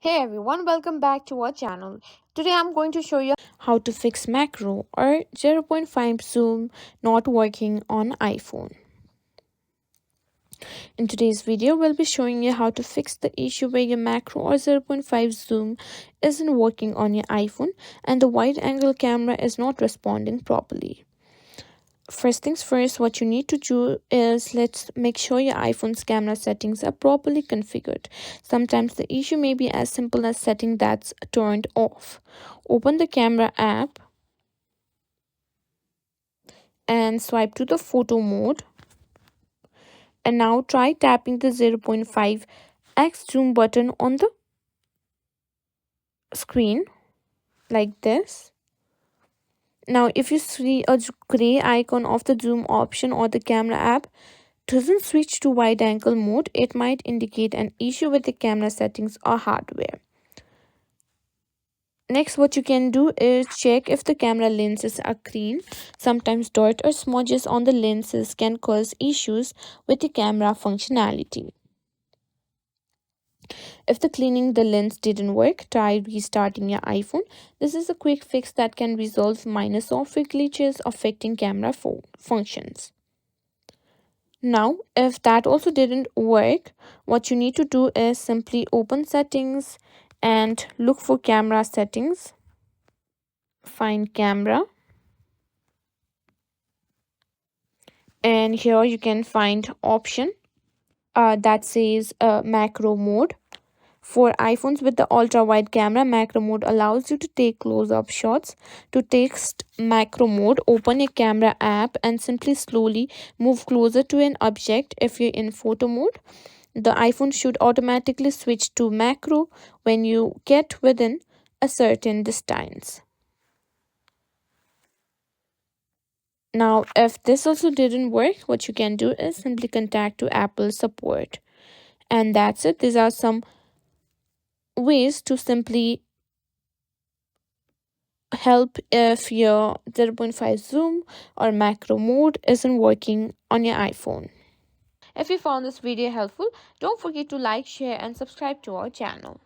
Hey everyone, welcome back to our channel. Today I'm going to show you how to fix macro or zero point 0.5 zoom not working on iPhone. In today's video, we'll be showing you how to fix the issue where your macro or zero point 0.5 zoom isn't working on your iPhone and the wide angle camera is not responding properly. First things first, what you need to do is let's make sure your iPhone's camera settings are properly configured. Sometimes the issue may be as simple as setting that's turned off. Open the camera app and swipe to the photo mode, and now try tapping the 0.5x zoom button on the screen like this. Now if you see a gray icon of the zoom option or the camera app doesn't switch to wide angle mode, it might indicate an issue with the camera settings or hardware. Next, what you can do is check if the camera lenses are clean. Sometimes dirt or smudges on the lenses can cause issues with the camera functionality. If the cleaning the lens didn't work, try restarting your iPhone. This is a quick fix that can resolve minor software glitches affecting camera functions. Now, if that also didn't work, what you need to do is simply open settings and look for camera settings. Find camera, and here you can find option that says macro mode. For iPhones with the ultra wide camera, macro mode allows you to take close up shots. To text macro mode, open a camera app and simply slowly move closer to an object. If you're in photo mode, the iPhone should automatically switch to macro when you get within a certain distance. Now, if this also didn't work, what you can do is simply contact to Apple support. And that's it. These are some ways to simply help if your zero point 0.5 zoom or macro mode isn't working on your iPhone. If you found this video helpful, don't forget to like, share and subscribe to our channel.